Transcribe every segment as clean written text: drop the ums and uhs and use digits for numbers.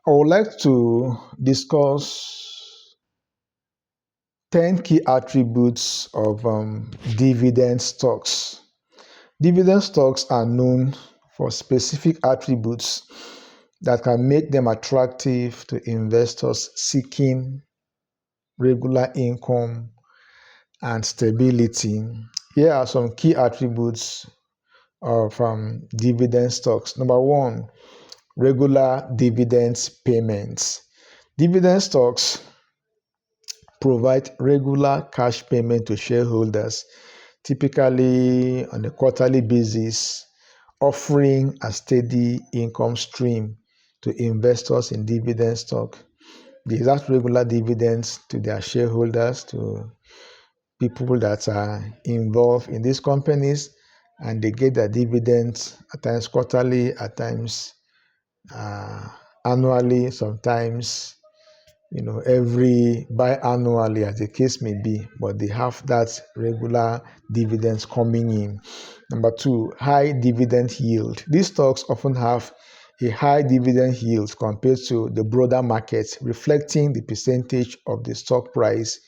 I would like to discuss 10 key attributes of dividend stocks. Dividend stocks are known for specific attributes that can make them attractive to investors seeking regular income and stability. Here are some key attributes of dividend stocks. Number one, regular dividends payments. Dividend stocks provide regular cash payment to shareholders, typically on a quarterly basis, offering a steady income stream to investors in dividend stock. They get regular dividends to their shareholders, to people that are involved in these companies, and they get their dividends at times quarterly, at times annually, sometimes every biannually, as the case may be, but they have that regular dividends coming in. Number two, high dividend yield. These stocks often have a high dividend yield compared to the broader market, reflecting the percentage of the stock price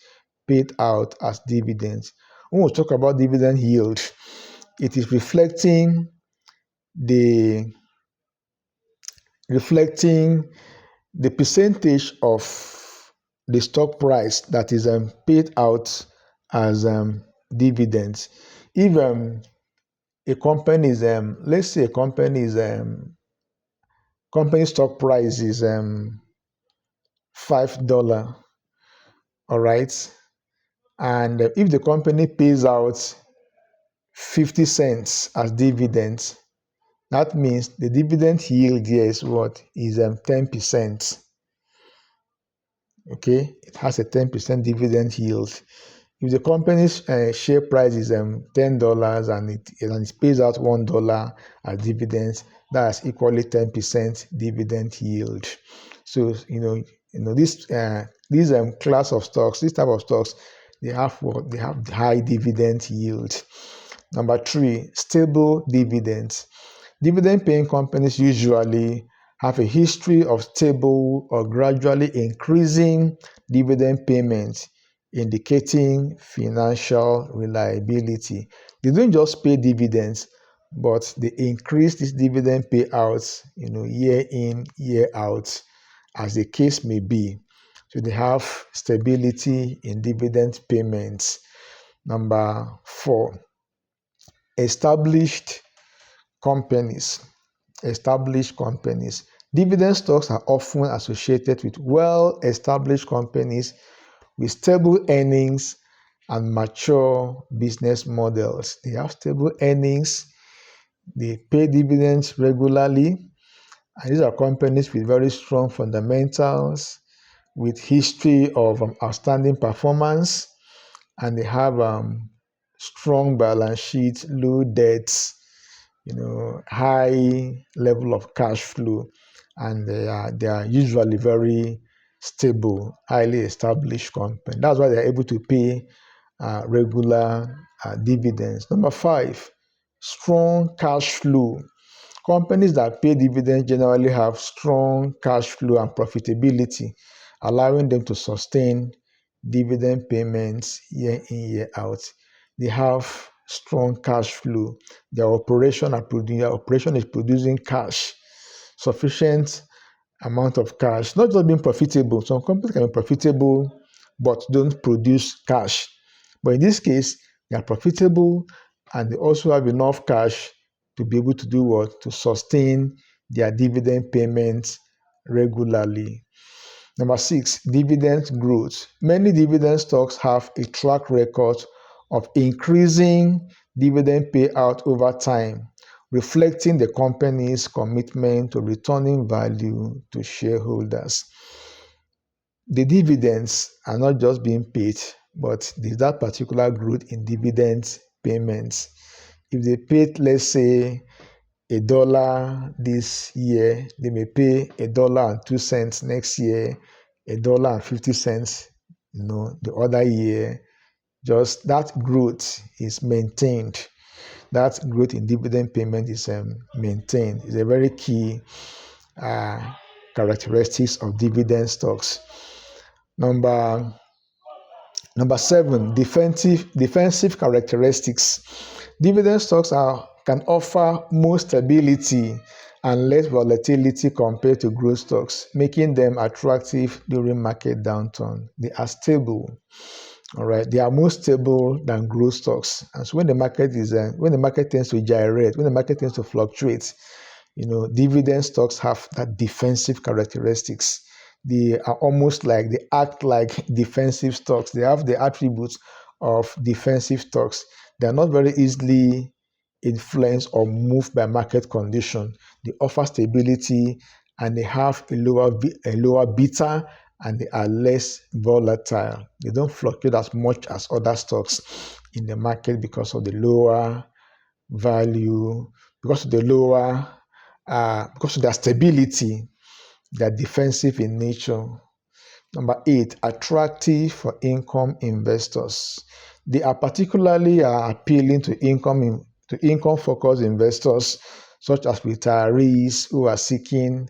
paid out as dividends. When we talk about dividend yield, it is reflecting the percentage of the stock price that is paid out as dividends. If a company is, let's say a company is, company stock price is $5, all right, and if the company pays out 50 cents as dividends, that means the dividend yield here is what? Is 10%. Okay, it has a 10% dividend yield. If the company's share price is $10 and it pays out $1 as dividends, that's equally 10% dividend yield. So this class of stocks, this type of stocks, they have high dividend yield. Number three, stable dividends. Dividend paying companies usually have a history of stable or gradually increasing dividend payments, indicating financial reliability. They don't just pay dividends, but they increase these dividend payouts, year in, year out, as the case may be. So they have stability in dividend payments. Number four, established companies. Dividend stocks are often associated with well-established companies with stable earnings and mature business models. They have stable earnings, they pay dividends regularly, and these are companies with very strong fundamentals, with history of outstanding performance, and they have strong balance sheets, low debts, high level of cash flow, and they are usually very stable, highly established company. That's why they're able to pay regular dividends. Number five, strong cash flow. Companies that pay dividends generally have strong cash flow and profitability, allowing them to sustain dividend payments year in, year out. They have strong cash flow. Their operation is producing cash, sufficient amount of cash, not just being profitable. Some companies can be profitable but don't produce cash. But in this case, they are profitable and they also have enough cash to be able to do what? To sustain their dividend payments regularly. Number six, dividend growth. Many dividend stocks have a track record of increasing dividend payout over time, reflecting the company's commitment to returning value to shareholders. The dividends are not just being paid, but there's that particular growth in dividend payments. If they paid, let's say, $1 this year, they may pay $1.02 next year, $1.50, the other year. Just that growth is maintained. That growth in dividend payment is maintained. It's a very key characteristics of dividend stocks. Number 7, defensive characteristics. Dividend stocks can offer more stability and less volatility compared to growth stocks, making them attractive during market downturn. They are stable. All right, they are more stable than growth stocks. And so when the market tends to gyrate, when the market tends to fluctuate, dividend stocks have that defensive characteristics. They are almost like, they act like defensive stocks. They have the attributes of defensive stocks. They are not very easily influenced or moved by market condition. They offer stability and they have a lower beta, and they are less volatile. They don't fluctuate as much as other stocks in the market because of the lower value, because of their stability. They are defensive in nature. Number 8, attractive for income investors. They are particularly appealing to income-focused investors, such as retirees who are seeking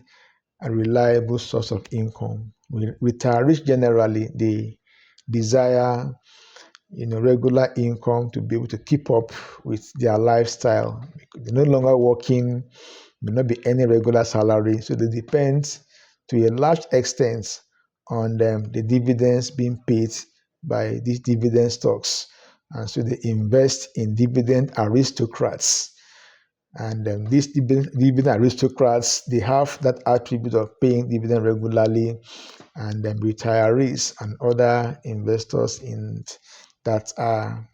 a reliable source of income. Retirees generally, they desire regular income to be able to keep up with their lifestyle. They're no longer working, may not be any regular salary, so they depend to a large extent on the dividends being paid by these dividend stocks. And so they invest in dividend aristocrats. And these dividend aristocrats, they have that attribute of paying dividend regularly, and retirees and other investors that are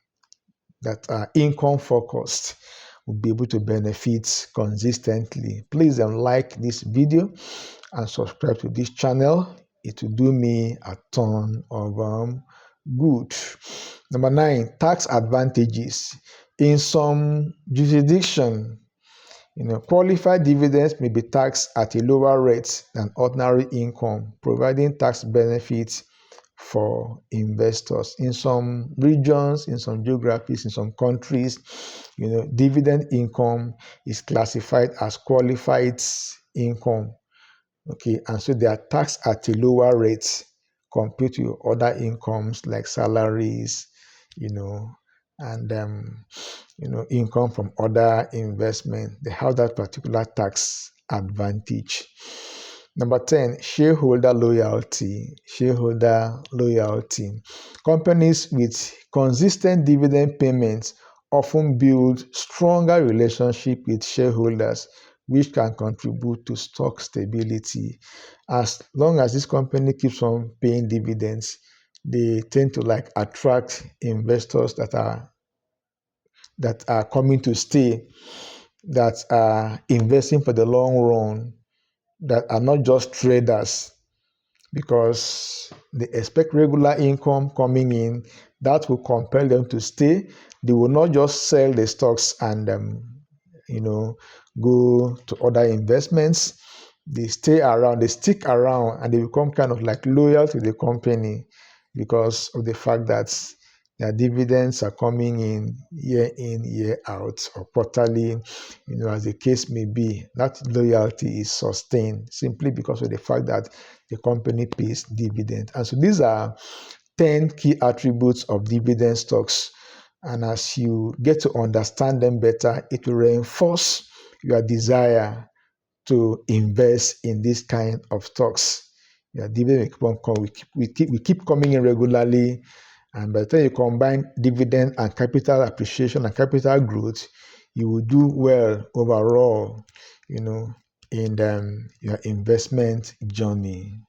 income focused will be able to benefit consistently. Please like this video and subscribe to this channel. It will do me a ton of good. Number 9, tax advantages. In some jurisdictions, qualified dividends may be taxed at a lower rate than ordinary income, providing tax benefits for investors. In some regions, in some geographies, in some countries, dividend income is classified as qualified income. Okay, and so they are taxed at a lower rate compared to other incomes like salaries, and income from other investment. They have that particular tax advantage. Number 10, shareholder loyalty. Shareholder loyalty. Companies with consistent dividend payments often build stronger relationship with shareholders, which can contribute to stock stability. As long as this company keeps on paying dividends, they tend to attract investors that are coming to stay, that are investing for the long run, that are not just traders, because they expect regular income coming in that will compel them to stay. They will not just sell the stocks and go to other investments. They stay around, they stick around, and they become kind of loyal to the company because of the fact that their dividends are coming in, year out, or quarterly, as the case may be. That loyalty is sustained simply because of the fact that the company pays dividend. And so these are 10 key attributes of dividend stocks. And as you get to understand them better, it will reinforce your desire to invest in this kind of stocks. Dividend we keep coming in regularly, and by the time you combine dividend and capital appreciation and capital growth, you will do well overall, in your investment journey.